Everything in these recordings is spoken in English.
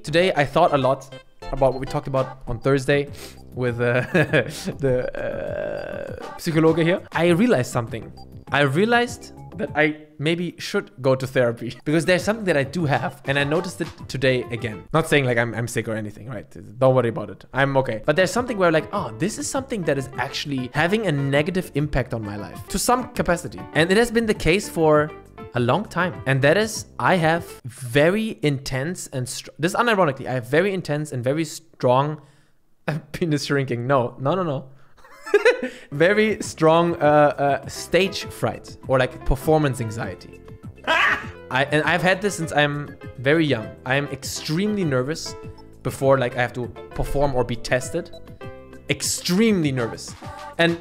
Today I thought a lot about what we talked about on Thursday with the psychologue here. I realized something. I realized that I maybe should go to therapy because there's something that I do have, and I noticed it today again. Not saying like I'm sick or anything, right? Don't worry about it. I'm okay. But there's something where like, oh, this is something that is actually having a negative impact on my life to some capacity. And it has been the case for a long time. And that is, I have very intense and this unironically, I have very intense and very strong penis shrinking. No. Very strong stage fright or like performance anxiety. And I've had this since I'm very young. I am extremely nervous before like I have to perform or be tested. Extremely nervous. And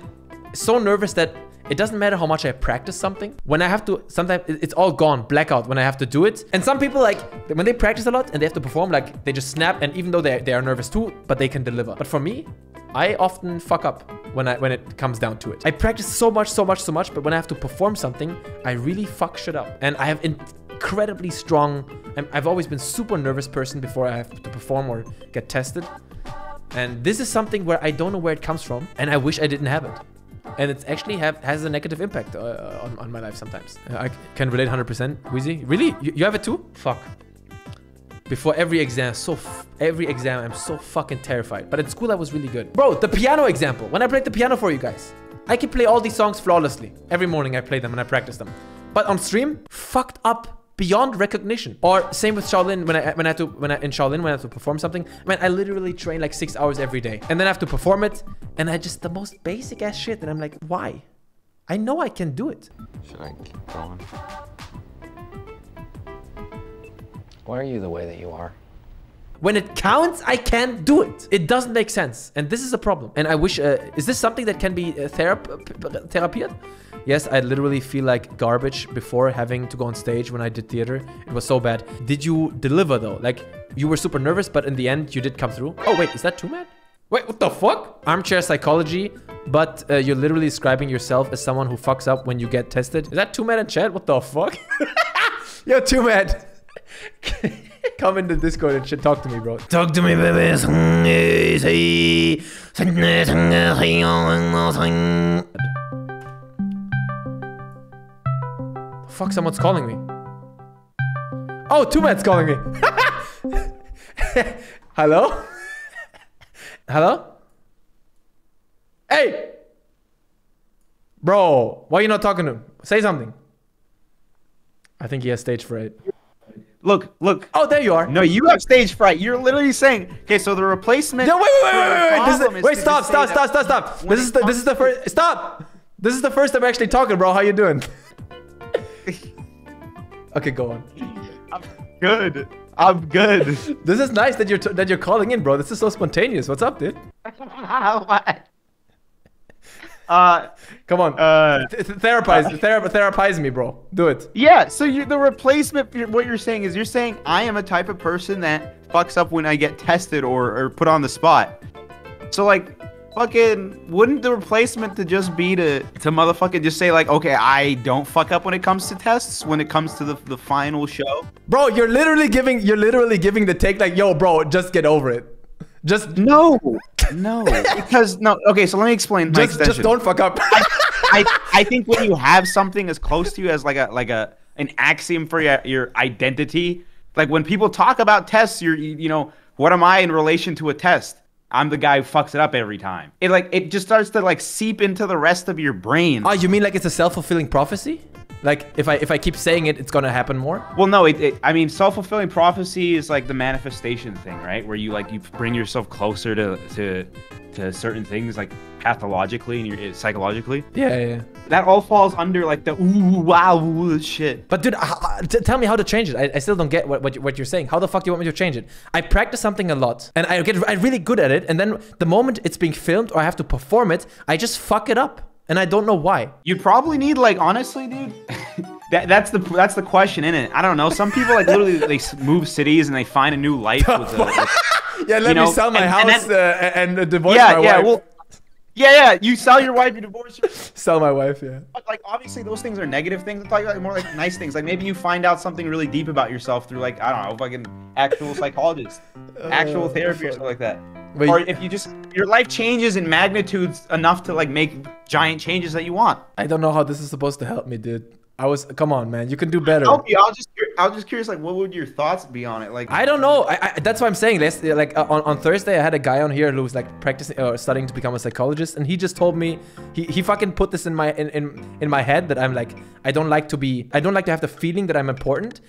so nervous that it doesn't matter how much I practice something. When I have to, sometimes it's all gone, blackout when I have to do it. And some people like, when they practice a lot and they have to perform, like they just snap, and even though they are nervous too, but they can deliver. But for me, I often fuck up when it comes down to it. I practice so much, but when I have to perform something, I really fuck shit up. And I have incredibly strong, I've always been super nervous person before I have to perform or get tested. And this is something where I don't know where it comes from, and I wish I didn't have it. And it's actually has a negative impact on my life sometimes. I can relate 100%. Wheezy, really? You have it too? Fuck. Before every exam, I'm so fucking terrified. But at school, I was really good. Bro, the piano example. When I played the piano for you guys, I can play all these songs flawlessly. Every morning I play them and I practice them. But on stream, fucked up beyond recognition. Or same with Shaolin. When I had to perform something, man, I literally train like 6 hours every day, and then I have to perform it, and I just the most basic ass shit, and I'm like, why? I know I can do it. Should I keep going? Why are you the way that you are? When it counts, I can't do it. It doesn't make sense, and this is a problem. And I wish, is this something that can be therapeutic? Yes, I literally feel like garbage before having to go on stage when I did theater. It was so bad. Did you deliver though? Like, you were super nervous, but in the end, you did come through. Oh, wait, is that Toeman? Wait, what the fuck? Armchair psychology, but you're literally describing yourself as someone who fucks up when you get tested. Is that Toeman in chat? What the fuck? Yo, Toeman. Come in the Discord and shit. Talk to me, bro. Talk to me, baby. Fuck, someone's calling me. Oh, Toeman's calling me. Hello? Hello? Hey! Bro, why are you not talking to him? Say something. I think he has stage fright. Look. Oh, there you are. No, you have stage fright. You're literally saying, okay, so the replacement. No, wait, stop. This is the first. Stop. This is the first time actually talking, bro. How you doing? Okay, go on. I'm good. This is nice that you're calling in, bro. This is so spontaneous. What's up, dude? What? Come on. Therapize me, bro. Do it. Yeah, so the replacement, what you're saying is, you're saying I am a type of person that fucks up when I get tested or put on the spot. So like, fucking, wouldn't the replacement to just be to motherfucking just say like, okay, I don't fuck up when it comes to tests, when it comes to the final show? Bro, you're literally giving the take like, yo, bro, just get over it. Just no, because no. Okay, so let me explain my extension. Just don't fuck up. I think when you have something as close to you as like an axiom for your identity, like when people talk about tests, you know, what am I in relation to a test? I'm the guy who fucks it up every time. It just starts to like seep into the rest of your brain. Oh, you mean like it's a self-fulfilling prophecy? Like if I keep saying it, it's gonna happen more? Well, no, I mean, self-fulfilling prophecy is like the manifestation thing, right? Where you bring yourself closer to certain things, like pathologically and psychologically. Yeah. That all falls under like the ooh, wow, ooh, shit. But dude, tell me how to change it. I still don't get what you're saying. How the fuck do you want me to change it? I practice something a lot and I'm really good at it. And then the moment it's being filmed or I have to perform it, I just fuck it up. And I don't know why. You probably need, like, honestly, dude, that's the question, innit? I don't know. Some people like literally they move cities and they find a new life with yeah, let me sell my house and divorce my wife. Well, Yeah, you sell your wife, you divorce her. Sell my wife, yeah. But, like, obviously those things are negative things. I'm talking like more like nice things. Like maybe you find out something really deep about yourself through like, I don't know, fucking actual psychologist, actual therapy or something like that. Wait. Or if you just, your life changes in magnitudes enough to like make giant changes that you want. I don't know how this is supposed to help me, dude. Come on, man. You can do better. Help you. I was just curious, like, what would your thoughts be on it? Like, I don't know. That's what I'm saying. On Thursday, I had a guy on here who was like practicing or studying to become a psychologist, and he just told me he fucking put this in my head that I'm like, I don't like to have the feeling that I'm important.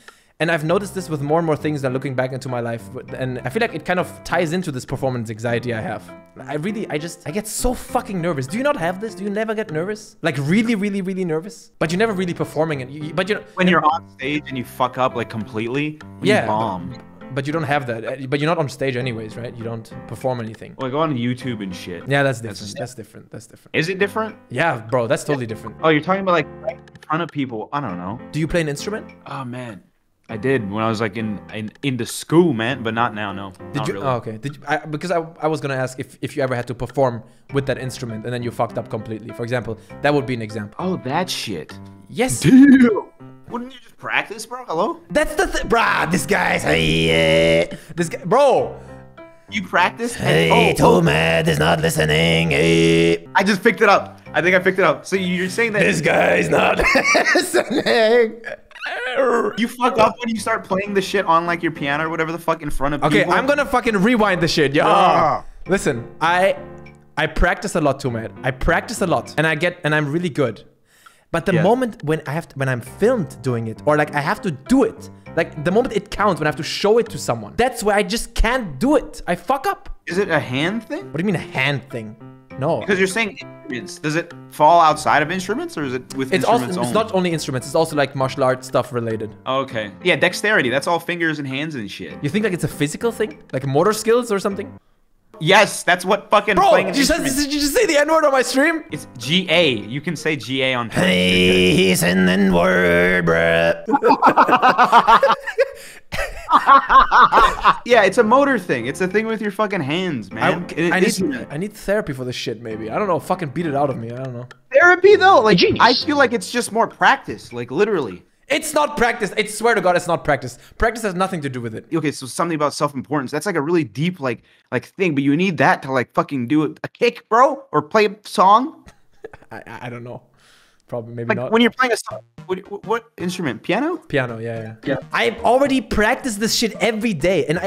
And I've noticed this with more and more things that looking back into my life. And I feel like it kind of ties into this performance anxiety I have. I get so fucking nervous. Do you not have this? Do you never get nervous? Like really, really, really nervous? But you're never really performing it. But you know, when you're on stage and you fuck up like completely, you bomb. But you don't have that. But you're not on stage anyways, right? You don't perform anything. Well, go on YouTube and shit. Yeah, that's different. That's different. Is it different? Yeah, bro, that's totally different. Oh, you're talking about like in front of people. I don't know. Do you play an instrument? Oh man. I did when I was like into school, man, but not now. No. Did you? Really. Oh, okay. Did you? Because I was gonna ask if you ever had to perform with that instrument and then you fucked up completely. For example, that would be an example. Oh, that shit. Yes. Damn. Wouldn't you just practice, bro? Hello. That's the thing, bruh. This guy's this guy, bro. You practice? Hey, Toeman is not listening. Hey. I just picked it up. I think I picked it up. So you're saying that this guy's not listening. You fuck up when you start playing the shit on like your piano or whatever the fuck in front of people. Okay, I'm gonna fucking rewind the shit, yeah. Listen, I practice a lot, Twomad. I practice a lot, and I'm really good. But the moment when I'm filmed doing it, or like I have to do it, like the moment it counts when I have to show it to someone, that's where I just can't do it. I fuck up. Is it a hand thing? What do you mean a hand thing? No. Because you're saying instruments. Does it fall outside of instruments, or is it with instruments only? It's not only instruments. It's also like martial arts stuff related. Okay. Yeah, dexterity. That's all fingers and hands and shit. You think like it's a physical thing? Like motor skills or something? Yes, that's what fucking playing an instrument. Did you just say the N-word on my stream? It's GA. You can say GA on Twitch. Hey, he's an N-word, bruh. Yeah, it's a motor thing. It's a thing with your fucking hands, man. I need therapy for this shit, maybe. I don't know. Fucking beat it out of me. I don't know. Therapy, though? Like, I feel like it's just more practice. Like, literally. It's not practice. I swear to God, it's not practice. Practice has nothing to do with it. Okay, so something about self-importance. That's like a really deep, like thing. But you need that to, like, fucking do a kick, bro? Or play a song? I don't know. Probably, maybe like not. When you're playing a song, what instrument? Piano? Piano, yeah. I've already practiced this shit every day, and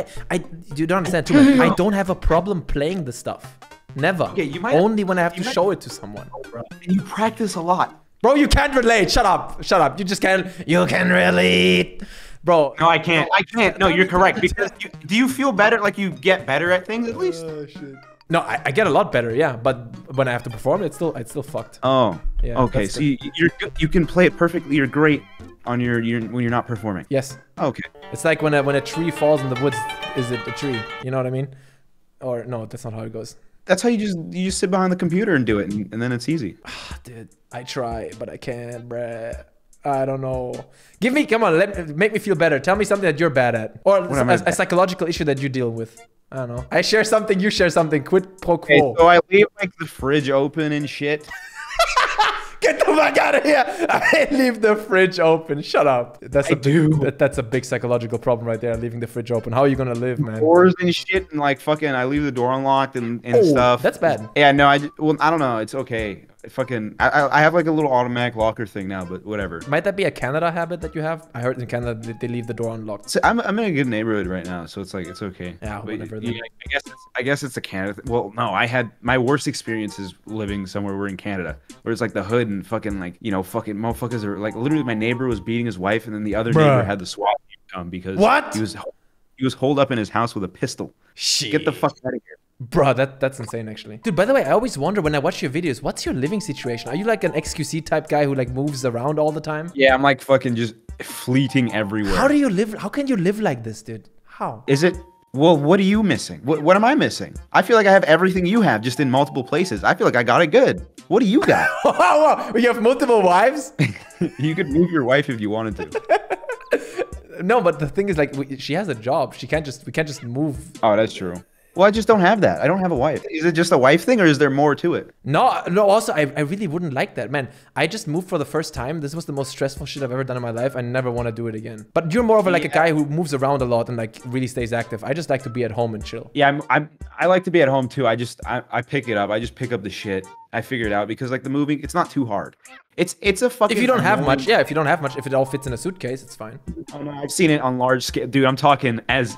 you don't understand too much. I don't have a problem playing the stuff. Never. Yeah, you might. Only when I have to show it to someone. Oh, bro. And you practice a lot. Bro, you can't relate. Shut up. Shut up. You just can't. You can relate. Bro. No, I can't. I can't. No, you're correct. Because do you feel better? Like you get better at things at least? Oh, shit. No, I get a lot better, yeah. But when I have to perform, it's still fucked. Oh. Yeah. Okay, so you can play it perfectly. You're great on when you're not performing. Yes. Okay. It's like when a tree falls in the woods, is it a tree? You know what I mean? Or no, that's not how it goes. That's how you just sit behind the computer and do it, and then it's easy. Dude, I try, but I can't, bruh. I don't know. Come on, make me feel better. Tell me something that you're bad at, or a psychological issue that you deal with. I don't know. I share something, you share something. Quid pro quo. Okay, so I leave like the fridge open and shit. Get the fuck out of here! I leave the fridge open. Shut up. That's a big psychological problem right there. Leaving the fridge open. How are you gonna live, man? Doors and shit, and like fucking, I leave the door unlocked and stuff. That's bad. Yeah, no, I don't know. It's okay. I have like a little automatic locker thing now, but whatever. Might that be a Canada habit that you have? I heard in Canada they leave the door unlocked. So I'm in a good neighborhood right now, so it's like it's okay. Yeah, whatever. Yeah, I guess it's a Canada thing. Well, no, I had my worst experiences living somewhere we're in Canada, where it's like the hood and fucking like fucking motherfuckers are like literally my neighbor was beating his wife, and then the other neighbor had the SWAT team come because he was holed up in his house with a pistol. Shit. Get the fuck out of here. Bro, that's insane actually. Dude, by the way, I always wonder when I watch your videos, what's your living situation? Are you like an XQC type guy who like moves around all the time? Yeah, I'm like fucking just fleeting everywhere. How do you live? How can you live like this, dude? How? Is it? Well, what are you missing? What am I missing? I feel like I have everything you have, just in multiple places. I feel like I got it good. What do you got? You have multiple wives? You could move your wife if you wanted to. No, but the thing is, like, she has a job. We can't just move. Oh, that's true. Well, I just don't have that. I don't have a wife. Is it just a wife thing, or is there more to it? No, no. Also, I really wouldn't like that, man. I just moved for the first time. This was the most stressful shit I've ever done in my life. I never want to do it again. But you're more of a guy who moves around a lot and like really stays active. I just like to be at home and chill. Yeah, I like to be at home too. I pick it up. I just pick up the shit. I figure it out because like the moving, it's not too hard. It's a fucking. If you don't have much, yeah. If you don't have much, if it all fits in a suitcase, it's fine. Oh no, I've seen it on large scale, dude. I'm talking as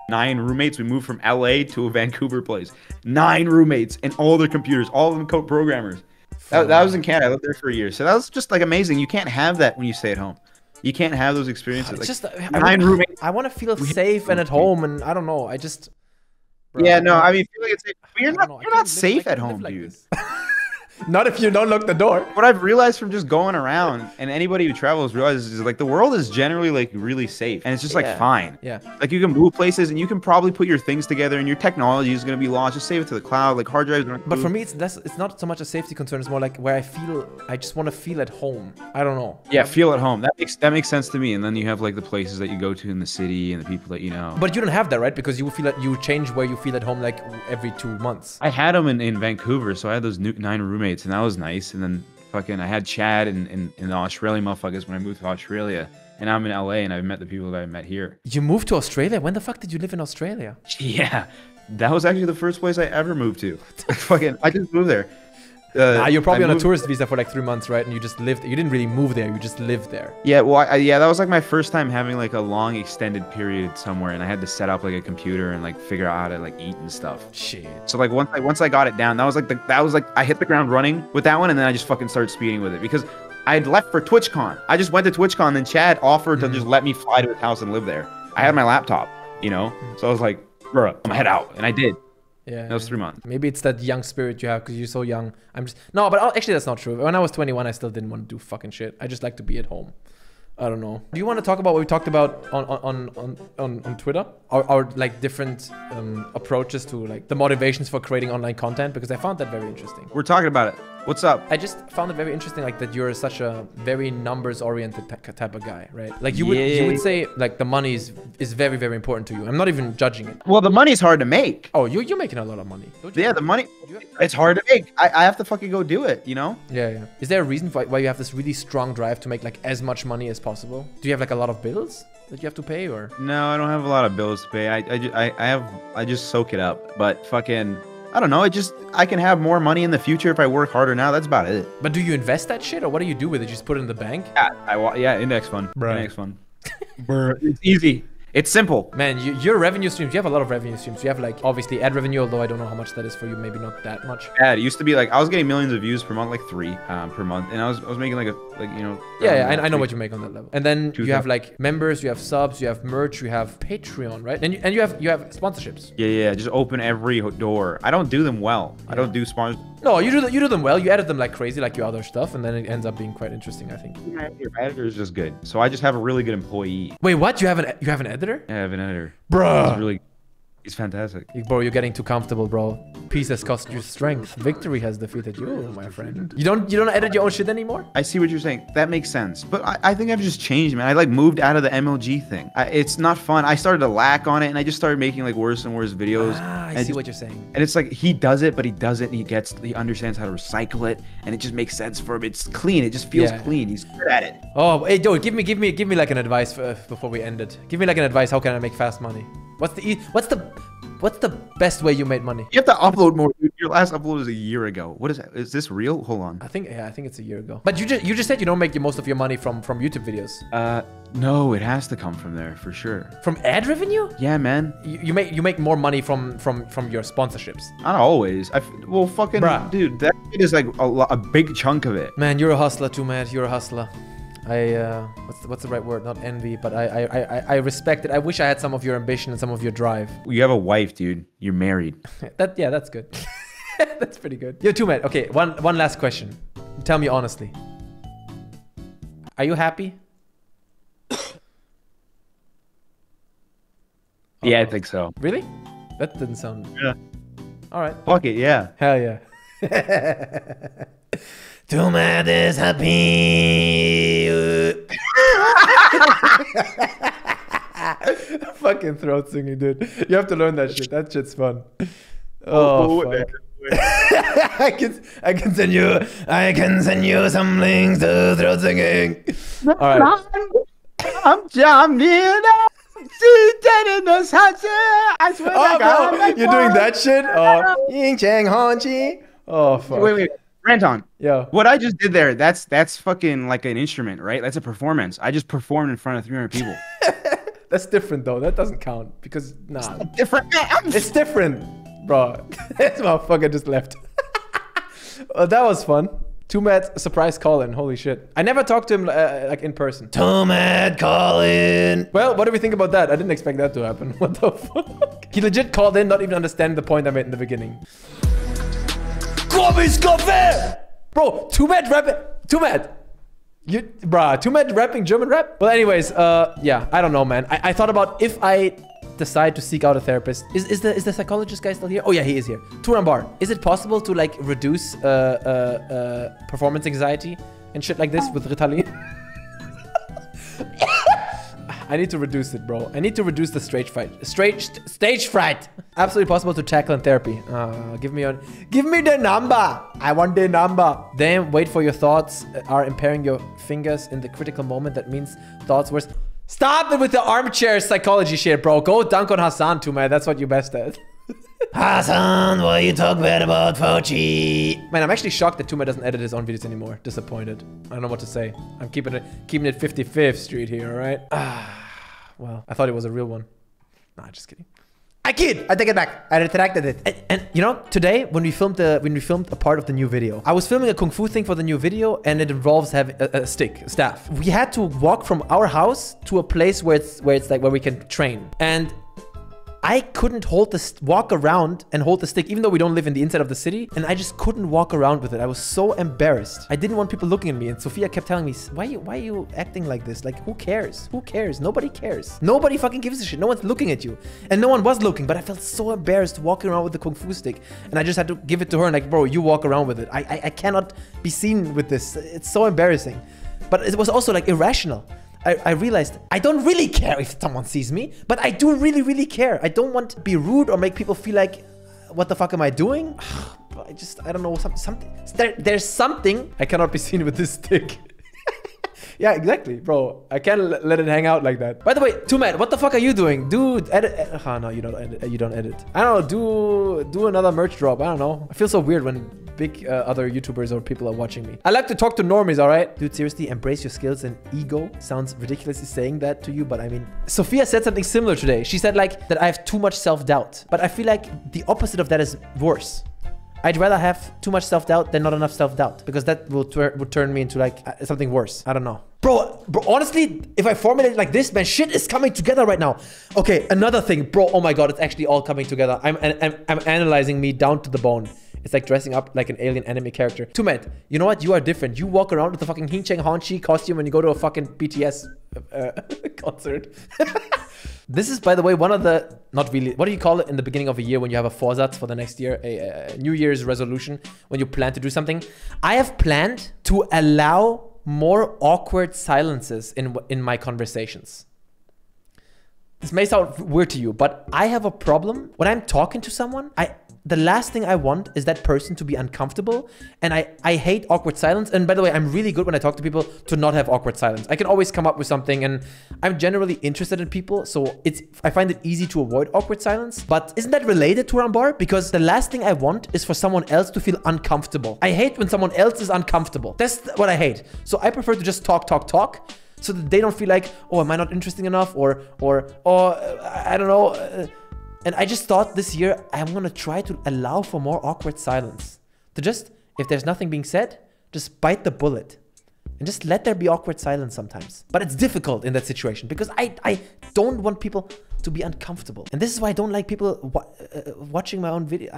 9 roommates. We moved from LA to a Vancouver place. 9 roommates and all their computers, all of them programmers. That was in Canada. I lived there for a year, so that was just like amazing. You can't have that when you stay at home. You can't have those experiences. It's like, just 9 roommates. I want to feel safe and at home, and I don't know. I just. Bro, yeah, no. I mean, feel like it's safe. But you're not safe at home, dude. Not if you don't lock the door. What I've realized from just going around, and anybody who travels realizes, is like the world is generally like really safe, and it's just like fine. Yeah. Like you can move places, and you can probably put your things together, and your technology is gonna be lost. Just save it to the cloud. Like hard drives. But for me, it's not so much a safety concern. It's more like where I just want to feel at home. I don't know. Yeah, feel at home. That makes sense to me. And then you have like the places that you go to in the city and the people that you know. But you don't have that, right? Because you feel like you change where you feel at home like every 2 months. I had them in Vancouver, so I had those 9 roommates, and that was nice. And then fucking I had Chad and the Australian motherfuckers when I moved to Australia. And I'm in LA, and I've met the people that I met here. You moved to Australia? When the fuck did you live in Australia? Yeah, that was actually the first place I ever moved to. Fucking, I just moved there. You're probably on a tourist visa for like 3 months, right? And you just lived. You didn't really move there. You just lived there. Yeah, well, yeah, that was like my first time having like a long extended period somewhere, and I had to set up like a computer and like figure out how to like eat and stuff. Shit. So like once I got it down, that was like I hit the ground running with that one, and then I just fucking started speeding with it because I had left for TwitchCon. I just went to TwitchCon, and then Chad offered to just let me fly to his house and live there. I had my laptop, you know, so I was like, bro, I'm gonna head out, and I did. Yeah, that was 3 months. Maybe it's that young spirit you have because you're so young. No, but actually that's not true. When I was 21, I still didn't want to do fucking shit. I just like to be at home. I don't know. Do you want to talk about what we talked about on Twitter? Our like different approaches to like the motivations for creating online content, because I found that very interesting. We're talking about it. What's up? I just found it very interesting, like that you're such a very numbers-oriented type of guy, right? Like you would say like the money is very, very important to you. I'm not even judging it. Well, the money's hard to make. Oh, you're making a lot of money. Yeah, the money, it's hard to make. I have to fucking go do it, you know? Yeah, yeah. Is there a reason why you have this really strong drive to make like as much money as possible? Do you have like a lot of bills that you have to pay, or? No, I don't have a lot of bills to pay. I just soak it up. But fucking, I don't know. I can have more money in the future if I work harder now. That's about it. But do you invest that shit, or what do you do with it? You just put it in the bank? Yeah, index fund. Bruh. Index fund. Bruh, it's easy. It's simple. Man, your revenue streams, you have a lot of revenue streams. You have like obviously ad revenue, although I don't know how much that is for you. Maybe not that much. Ad, it used to be like I was getting millions of views per month, like 3 per month, and I was making like you know. Yeah, I know what you make on that level. And then you have like members, you have subs, you have merch, you have Patreon, right? And you have sponsorships. Yeah. Just open every door. I don't do them well. Yeah. I don't do sponsors. No, you do them well. You edit them like crazy, like your other stuff, and then it ends up being quite interesting, I think. Your editor is just good. So I just have a really good employee. Wait, what? You have an editor? Yeah, I have an editor. Bruh. He's fantastic. Bro, you're getting too comfortable, bro. Peace has cost you strength. Victory has defeated you, my friend. You don't edit your own shit anymore? I see what you're saying. That makes sense. But I think I've just changed, man. I like moved out of the MLG thing. It's not fun. I started to lack on it, and I just started making like worse and worse videos. I see what you're saying. And it's like he does it, but he does it, and he understands how to recycle it, and it just makes sense for him. It's clean. It just feels clean. He's good at it. Oh, hey, dude, give me like an advice before we end it. Give me like an advice. How can I make fast money? What's the best way you made money? You have to upload more, dude. Your last upload was a year ago. What is that? Is this real? Hold on. I think it's a year ago. But you just said you don't make most of your money from YouTube videos. No, it has to come from there for sure. From ad revenue? Yeah, man. You make more money from your sponsorships. Not always. Well, fucking Bruh. Dude, that is like a big chunk of it. Man, you're a hustler too, man. You're a hustler. What's the right word? Not envy, but I respect it. I wish I had some of your ambition and some of your drive. You have a wife, dude. You're married. That's good. That's pretty good. Yo, Toeman. Okay, one last question. Tell me honestly. Are you happy? Yeah, I think so. Really? That didn't sound. Yeah. All right. Fuck it, yeah. Hell yeah. Twomad is happy. Fucking throat singing, dude. You have to learn that shit. That shit's fun. Oh, fuck. I can send you some links to throat singing. All right. I'm jumping up. I swear to God, bro, you're doing that shit? Oh, Ying Chang Han Chi. Oh, fuck. Wait. Ranton. Yeah. What I just did there, that's fucking like an instrument, right? That's a performance. I just performed in front of 300 people. That's different, though. That doesn't count because, nah. Different. It's different, bro. This motherfucker just left. That was fun. Toeman surprise call-in. Holy shit. I never talked to him like in person. Toeman call-in. Well, what do we think about that? I didn't expect that to happen. What the fuck? He legit called in, not even understanding the point I made in the beginning. Bro, Toeman rapping. Toeman. Toeman rapping German rap? Well, anyways, yeah, I don't know, man. I thought about if I decide to seek out a therapist. Is the psychologist guy still here? Oh yeah, he is here. Turan, is it possible to like reduce performance anxiety and shit like this with Ritalin? I need to reduce it, bro. I need to reduce the stage fright. Stage fright. Absolutely possible to tackle in therapy. Give me the number. I want the number. Then wait for your thoughts are impairing your fingers in the critical moment. That means thoughts worse. Stop it with the armchair psychology shit, bro. Go dunk on Hassan too, man. That's what you're best at. Hassan, why you talk bad about Fauci? Man, I'm actually shocked that Toeman doesn't edit his own videos anymore. Disappointed. I don't know what to say. I'm keeping it 55th Street here, all right? Well, I thought it was a real one. Nah, just kidding. I kid. I take it back. I retracted it. And you know, today when we filmed a part of the new video, I was filming a kung fu thing for the new video, and it involves having a staff. We had to walk from our house to a place where we can train, and I couldn't walk around and hold the stick, even though we don't live in the inside of the city. And I just couldn't walk around with it. I was so embarrassed. I didn't want people looking at me. And Sophia kept telling me, why are you acting like this? Like, who cares? Who cares? Nobody cares. Nobody fucking gives a shit. No one's looking at you. And no one was looking, but I felt so embarrassed walking around with the kung fu stick. And I just had to give it to her and like, bro, you walk around with it. I cannot be seen with this. It's so embarrassing. But it was also like irrational. I realized I don't really care if someone sees me, but I do really, really care. I don't want to be rude or make people feel like, what the fuck am I doing? I don't know, there's something. I cannot be seen with this stick. Yeah, exactly, bro. I can't let it hang out like that. By the way, Toeman, what the fuck are you doing? Dude, edit. Oh, no, you don't edit. You don't edit. I don't know, do another merch drop. I don't know. I feel so weird when big other YouTubers or people are watching me. I like to talk to normies, all right? Dude, seriously, embrace your skills and ego. Sounds ridiculously saying that to you, but I mean, Sophia said something similar today. She said like that I have too much self-doubt, but I feel like the opposite of that is worse. I'd rather have too much self-doubt than not enough self-doubt, because that would turn me into like something worse. I don't know. Bro, honestly, if I formulate it like this, man, shit is coming together right now. Okay, another thing, bro. Oh my God, it's actually all coming together. I'm analyzing me down to the bone. It's like dressing up like an alien anime character. Toeman, you know what? You are different. You walk around with the fucking Hing Cheng Hanchi costume when you go to a fucking BTS concert. This is, by the way, one of the, not really, what do you call it in the beginning of a year when you have a Vorsatz for the next year? A New Year's resolution when you plan to do something. I have planned to allow more awkward silences in my conversations. This may sound weird to you, but I have a problem. When I'm talking to someone, the last thing I want is that person to be uncomfortable. And I hate awkward silence. And by the way, I'm really good when I talk to people to not have awkward silence. I can always come up with something, and I'm generally interested in people. So I find it easy to avoid awkward silence. But isn't that related to Rambar? Because the last thing I want is for someone else to feel uncomfortable. I hate when someone else is uncomfortable. That's what I hate. So I prefer to just talk, so that they don't feel like, oh, am I not interesting enough? Or I don't know. And I just thought this year, I'm gonna try to allow for more awkward silence. To just, if there's nothing being said, just bite the bullet. And just let there be awkward silence sometimes. But it's difficult in that situation because I don't want people to be uncomfortable. And this is why I don't like people watching my own video.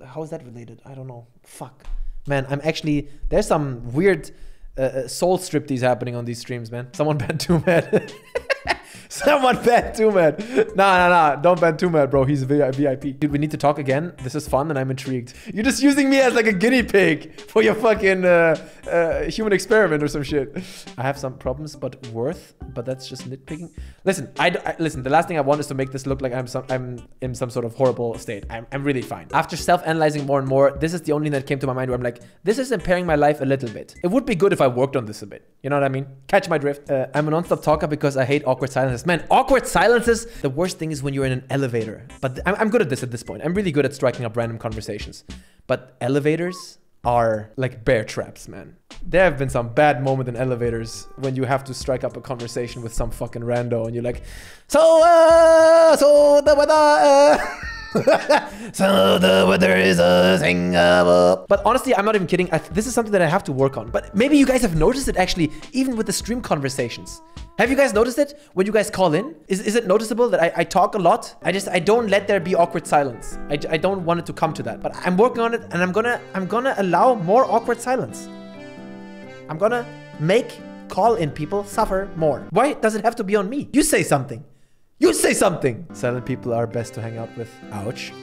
How is that related? I don't know. Fuck. Man, there's some weird soul striptease happening on these streams, man. Someone banned Toeman. Someone ban Toeman. Nah. Don't ban Toeman, bro. He's VIP. Dude, we need to talk again. This is fun and I'm intrigued. You're just using me as like a guinea pig for your fucking human experiment or some shit. I have some problems, but that's just nitpicking. Listen, listen. The last thing I want is to make this look like I'm in some sort of horrible state. I'm really fine. After self-analyzing more and more, this is the only thing that came to my mind where I'm like, this is impairing my life a little bit. It would be good if I worked on this a bit. You know what I mean? Catch my drift. I'm a non-stop talker because I hate awkward silences. Man, awkward silences. The worst thing is when you're in an elevator. But I'm good at this point. I'm really good at striking up random conversations. But elevators are like bear traps, man. There have been some bad moments in elevators when you have to strike up a conversation with some fucking rando and you're like, so the weather, so the weather is a thing. But honestly, I'm not even kidding. This is something that I have to work on. But maybe you guys have noticed it actually, even with the stream conversations. Have you guys noticed it when you guys call in? Is it noticeable that I talk a lot? I don't let there be awkward silence. I don't want it to come to that. But I'm working on it, and I'm gonna allow more awkward silence. I'm gonna make call-in people suffer more. Why does it have to be on me? You say something. You say something. Silent people are best to hang out with. Ouch.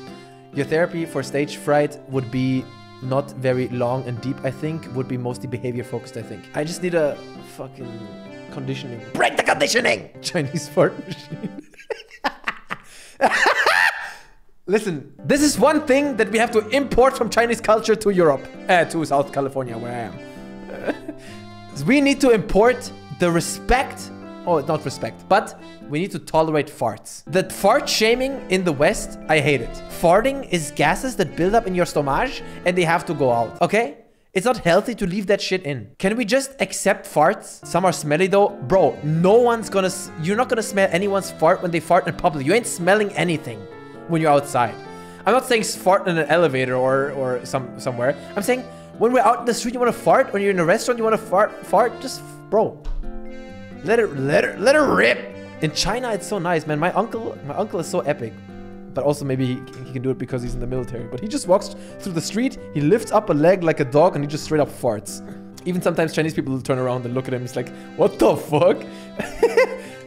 Your therapy for stage fright would be not very long and deep, I think. Would be mostly behavior focused, I think. I just need a fucking conditioning. Break the conditioning! Chinese fart machine. Listen, this is one thing that we have to import from Chinese culture to Europe. To South California, where I am. We need to import the respect. Oh, not respect, but we need to tolerate farts. The fart shaming in the West, I hate it. Farting is gases that build up in your stomach and they have to go out, okay? It's not healthy to leave that shit in. Can we just accept farts? Some are smelly though. Bro, you're not gonna smell anyone's fart when they fart in public. You ain't smelling anything when you're outside. I'm not saying fart in an elevator or somewhere. I'm saying when we're out in the street, you wanna fart. When you're in a restaurant, you wanna fart. Just, bro, let it rip. In China, it's so nice, man. My uncle is so epic. But also maybe he can do it because he's in the military. But he just walks through the street, he lifts up a leg like a dog, and he just straight up farts. Even sometimes Chinese people will turn around and look at him. It's like, what the fuck?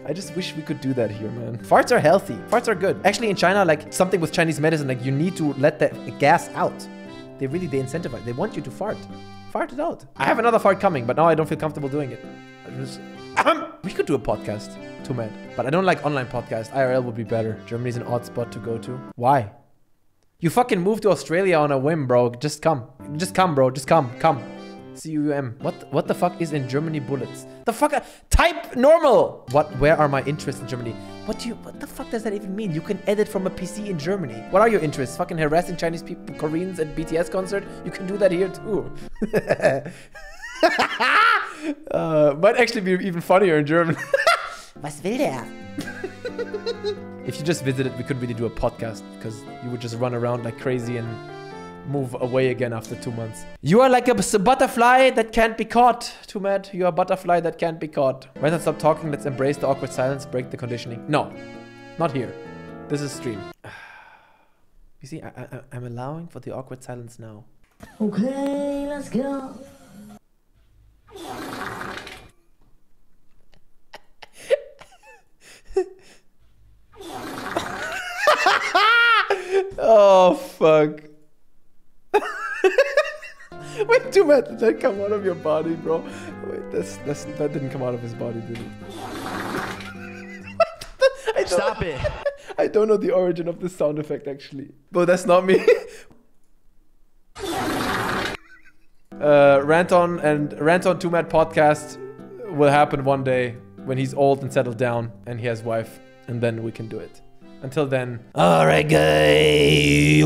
I just wish we could do that here, man. Farts are healthy. Farts are good. Actually, in China, like something with Chinese medicine, like you need to let the gas out. They incentivize. They want you to fart. Fart it out. I have another fart coming, but now I don't feel comfortable doing it. We could do a podcast. Twomad. But I don't like online podcasts. IRL would be better. Germany's an odd spot to go to. Why? You fucking moved to Australia on a whim, bro. Just come. Just come, bro. Just come. Come. CUM. What the fuck is in Germany bullets? The fuck? Type normal. Where are my interests in Germany? What the fuck does that even mean? You can edit from a PC in Germany. What are your interests? Fucking harassing Chinese people, Koreans at BTS concert? You can do that here too. Might actually be even funnier in German. Was will der? If you just visited, we could really do a podcast because you would just run around like crazy and move away again after 2 months. You are like a butterfly that can't be caught. Twomad, you are a butterfly that can't be caught. Ranton, stop talking. Let's embrace the awkward silence. Break the conditioning. No, not here. This is stream. You see, I'm allowing for the awkward silence now. Okay, let's go. Oh, fuck. Wait, Twomad, did that come out of your body, bro? Wait, that didn't come out of his body, did it? Stop it. I don't know the origin of this sound effect, actually. But that's not me. Ranton Twomad podcast will happen one day when he's old and settled down and he has wife, and then we can do it. Until then, alright guys.